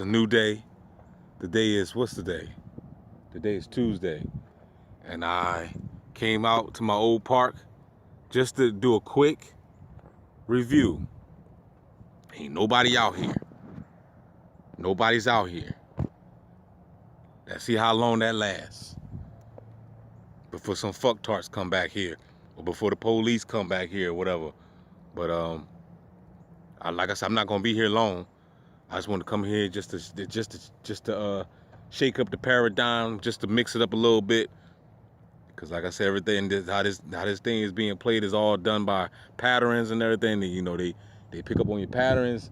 a new day. The day is, what's the day? The day is Tuesday. And I came out to my old park just to do a quick review. Ain't nobody out here. Nobody's out here. Let's see how long that lasts. Before some fucktarts come back here. Or before the police come back here or whatever. But like I said, I'm not gonna be here long. I just want to come here just to shake up the paradigm, just to mix it up a little bit. Cause like I said, everything how this thing is being played is all done by patterns and everything. They pick up on your patterns,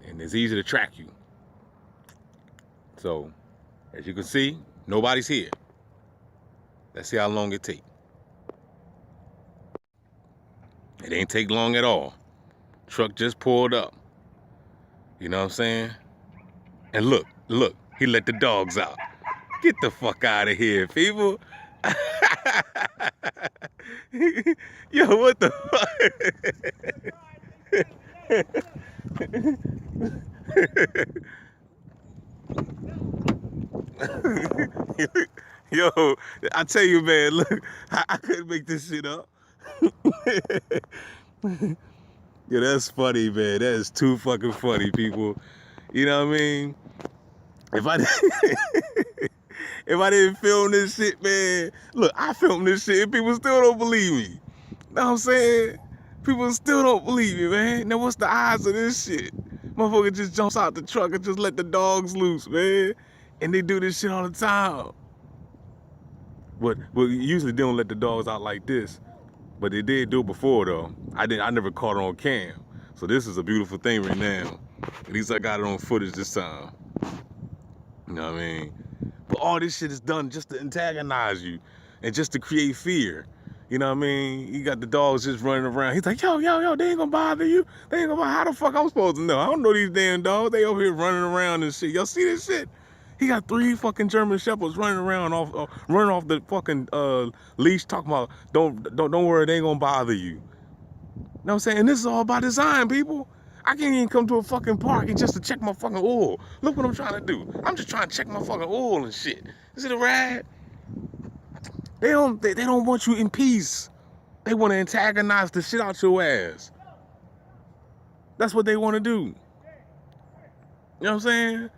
and it's easy to track you. So, as you can see, nobody's here. Let's see how long it takes. It ain't take long at all. Truck just pulled up. You know what I'm saying? And look, he let the dogs out. Get the fuck out of here, people. Yo, what the fuck? Yo, I tell you, man, look, I couldn't make this shit up. Yo, that's funny, man. That is too fucking funny, people. You know what I mean? If I didn't film this shit, man, look, I filmed this shit and people still don't believe me. Know what I'm saying? People still don't believe me, man. Now what's the odds of this shit? Motherfucker just jumps out the truck and just let the dogs loose, man. And they do this shit all the time. But usually they don't let the dogs out like this. But they did do it before though. I never caught it on cam. So this is a beautiful thing right now. At least I got it on footage this time. You know what I mean? But all this shit is done just to antagonize you and just to create fear. You know what I mean? You got the dogs just running around. He's like, yo, they ain't gonna bother you. They ain't gonna bother. How the fuck I'm supposed to know? I don't know these damn dogs. They over here running around and shit. Y'all see this shit? He got 3 fucking German Shepherds running around running off the fucking leash, talking about don't worry, they ain't gonna bother you. You know what I'm saying? And this is all by design, people. I can't even come to a fucking park and just to check my fucking oil. Look what I'm trying to do. I'm just trying to check my fucking oil and shit. Is it a ride? They don't want you in peace. They want to antagonize the shit out your ass. That's what they want to do. You know what I'm saying?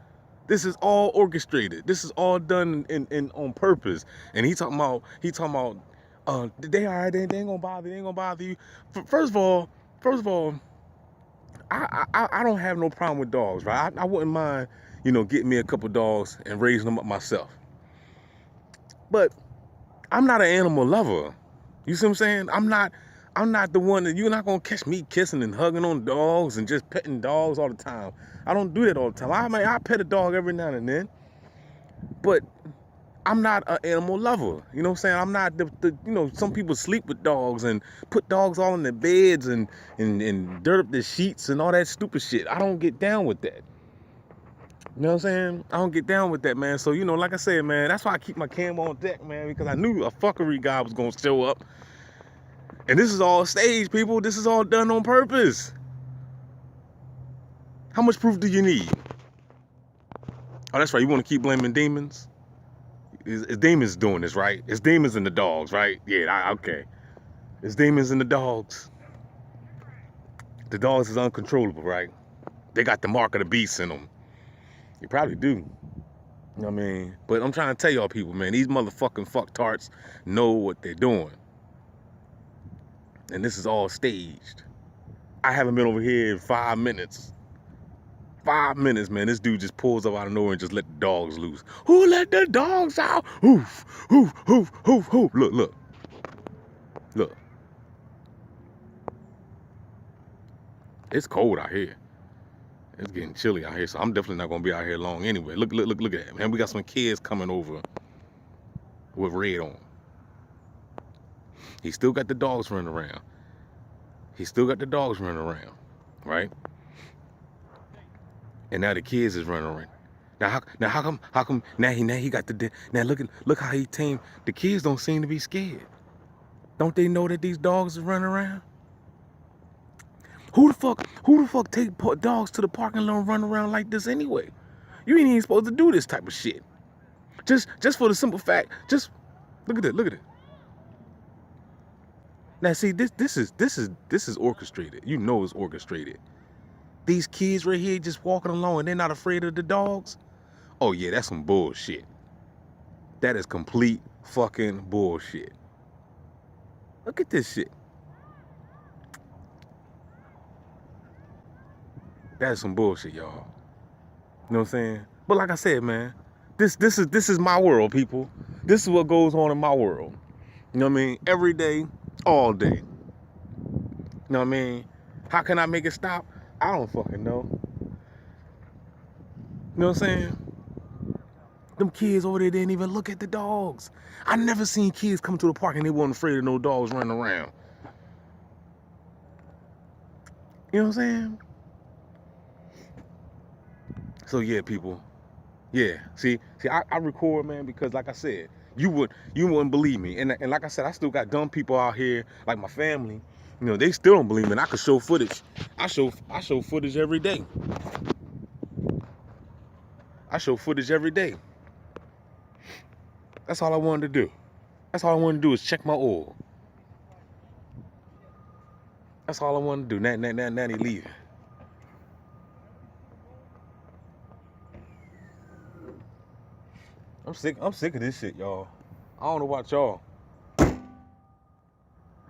This is all orchestrated. This is all done in on purpose. And he talking about they all right, they ain't gonna bother you, they ain't gonna bother you. First of all, I don't have no problem with dogs, right? I wouldn't mind, getting me a couple dogs and raising them up myself. But I'm not an animal lover. You see what I'm saying? I'm not the one that you're not gonna catch me kissing and hugging on dogs and just petting dogs all the time. I don't do that all the time. I pet a dog every now and then, but I'm not an animal lover. You know what I'm saying? I'm not the some people sleep with dogs and put dogs all in their beds and dirt up the sheets and all that stupid shit. I don't get down with that. You know what I'm saying? I don't get down with that, man. So, like I said, man, that's why I keep my cam on deck, man, because I knew a fuckery guy was gonna show up. And this is all staged, people. This is all done on purpose. How much proof do you need? Oh, that's right. You want to keep blaming demons? It's demons doing this, right? It's demons and the dogs, right? Yeah, okay. It's demons and the dogs. The dogs is uncontrollable, right? They got the mark of the beast in them. You probably do. You know what I mean? But I'm trying to tell y'all people, man, these motherfucking fucktarts know what they're doing. And this is all staged. I haven't been over here in 5 minutes. 5 minutes, man. This dude just pulls up out of nowhere and just let the dogs loose. Who let the dogs out? Hoof, hoof, hoof, hoof, hoof. Look. It's cold out here. It's getting chilly out here, so I'm definitely not gonna be out here long anyway. Look at that, man. We got some kids coming over with red on. He still got the dogs running around. Right? And now the kids is running around. Now how come now he got now look how he tamed. The kids don't seem to be scared. Don't they know that these dogs are running around? Who the fuck take dogs to the park and let them run around like this anyway? You ain't even supposed to do this type of shit. Just for the simple fact, just look at it, look at it. Now see, this is orchestrated. You know it's orchestrated. These kids right here just walking along and they're not afraid of the dogs. Oh yeah, that's some bullshit. That is complete fucking bullshit. Look at this shit. That is some bullshit, y'all. You know what I'm saying? But like I said, man, this is my world, people. This is what goes on in my world. You know what I mean? Every day, all day. You know what I mean? How can I make it stop? I don't fucking know. You know what I'm saying? Them kids over there didn't even look at the dogs. I never seen kids come to the park and they wasn't afraid of no dogs running around. You know what I'm saying? So yeah, people. Yeah. See, I record, man, because like I said, you wouldn't believe me. And like I said, I still got dumb people out here, like my family. You know, they still don't believe me. And I could show footage. I show footage every day. I show footage every day. That's all I wanted to do. That's all I wanted to do is check my oil. That's all I wanted to do. Now they leaving. I'm sick of this shit, y'all. I don't know about y'all.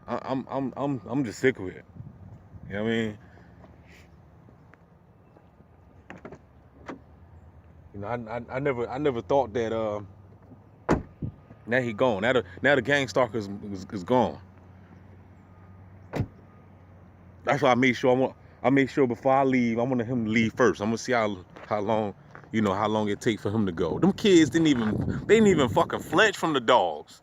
I'm just sick of it. You know what I mean? You know, I never thought that now he gone. Now the Gangstalker is gone. That's why I made sure before I leave, I wanted him to leave first. I'm gonna see how long, you know, how long it takes for him to go. Them kids didn't even fucking flinch from the dogs.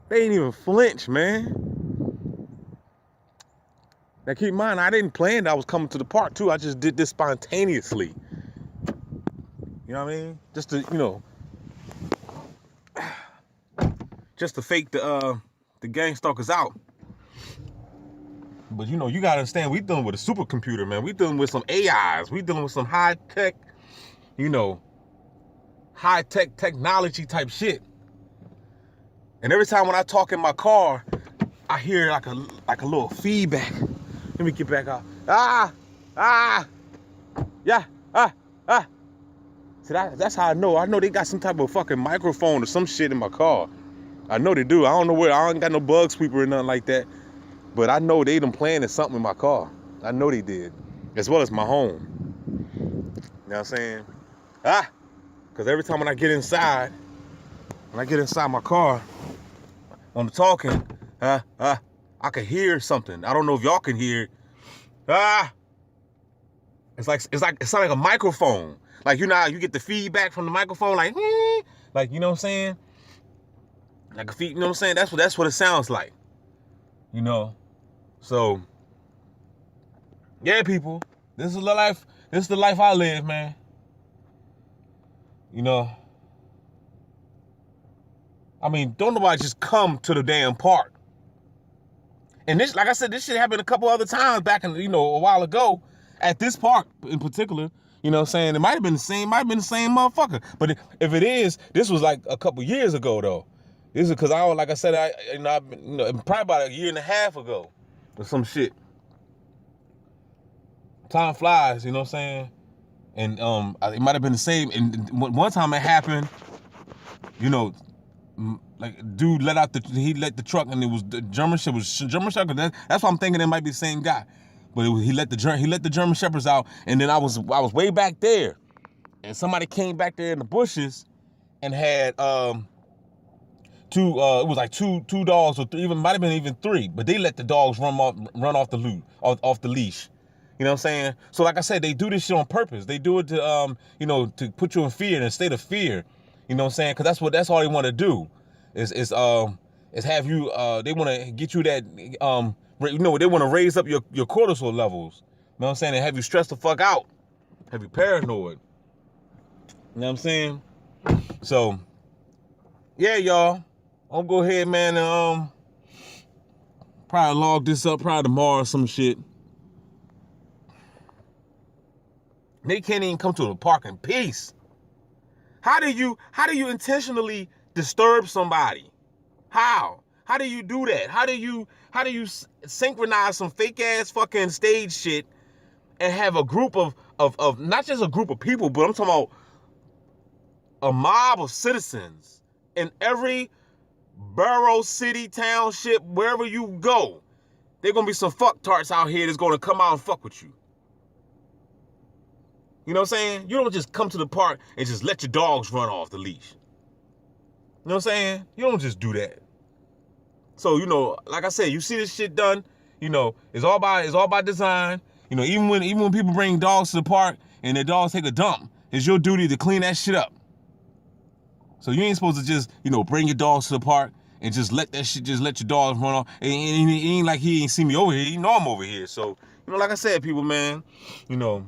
They didn't even flinch, man. Now keep in mind, I didn't plan that I was coming to the park too. I just did this spontaneously. You know what I mean? Just to, you know, just to fake the Gangstalkers out. But you know, you gotta understand, we dealing with a supercomputer, man. We dealing with some AIs. We dealing with some high-tech, you know, high-tech technology type shit. And every time when I talk in my car, I hear like a little feedback. Let me get back out. Yeah, See, that's how I know. I know they got some type of fucking microphone or some shit in my car. I know they do. I don't know where. I ain't got no bug sweeper or nothing like that. But I know they done planted something in my car. I know they did. As well as my home. You know what I'm saying? Because every time when I get inside my car, when I'm talking, I can hear something. I don't know if y'all can hear it. It's like a microphone. Like, you know how you get the feedback from the microphone, like you know what I'm saying? Like you know what I'm saying? That's what it sounds like. You know? So yeah, people. This is the life. This is the life I live, man. You know. I mean, don't nobody just come to the damn park. And this, like I said, this shit happened a couple other times back in, you know, a while ago at this park in particular. You know what I'm saying? It might have been the same motherfucker. But if it is, this was like a couple years ago though. This is because like I said, probably about a year and a half ago or some shit. Time flies, you know what I'm saying? And it might have been the same. And one time it happened, you know, like dude let the truck, and it was the German Shepherd. That's why I'm thinking it might be the same guy. But he let the German Shepherds out, and then I was way back there, and somebody came back there in the bushes and had it was like two dogs, or might have been even three, but they let the dogs run off the leash. You know what I'm saying? So like I said, they do this shit on purpose. They do it to you know, to put you in fear, in a state of fear. You know what I'm saying? Because that's all they want to do is have you they want to get you that you know, they want to raise up your cortisol levels. You know what I'm saying? And have you stressed the fuck out. Have you paranoid. You know what I'm saying? So yeah, y'all. I'll go ahead, man, and probably log this up probably tomorrow or some shit. You They can't even come to the park in peace. How do you intentionally disturb somebody? How? How do you do that? How do you synchronize some fake ass fucking stage shit and have a group of not just a group of people, but I'm talking about a mob of citizens in every borough, city, township, wherever you go. They're gonna be some fucktarts out here that's gonna come out and fuck with you. You know what I'm saying? You don't just come to the park and just let your dogs run off the leash. You know what I'm saying? You don't just do that. So, you know, like I said, you see this shit done, you know, it's all by design. You know, even when people bring dogs to the park and their dogs take a dump, it's your duty to clean that shit up. So you ain't supposed to just, you know, bring your dogs to the park and just let your dogs run off. It ain't like he ain't see me over here. He know I'm over here. So, you know, like I said, people, man, you know,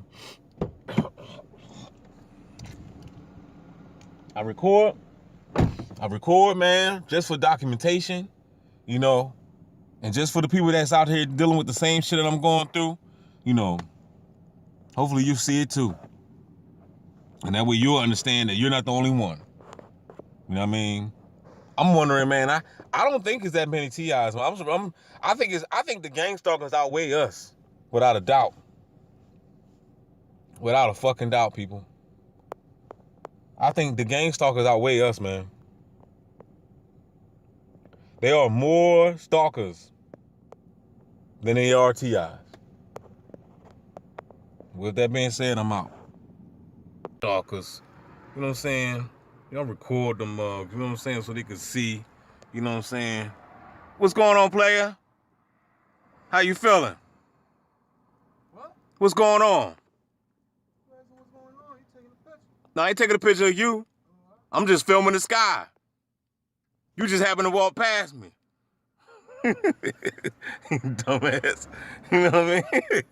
I record, man, just for documentation, you know, and just for the people that's out here dealing with the same shit that I'm going through, you know, hopefully you see it too. And that way you'll understand that you're not the only one. You know what I mean? I'm wondering, man, I don't think it's that many TIs. I think the Gangstalkers outweigh us, without a doubt. Without a fucking doubt, people. I think the Gangstalkers outweigh us, man. They are more stalkers than they are TIs. With that being said, I'm out. Stalkers. You know what I'm saying? Y'all record them mugs, you know what I'm saying, so they can see, you know what I'm saying? What's going on, player? How you feeling? What? What's going on? What's going on? You taking a picture? No, I ain't taking a picture of you. I'm just filming the sky. You just happen to walk past me. Dumbass. You know what I mean?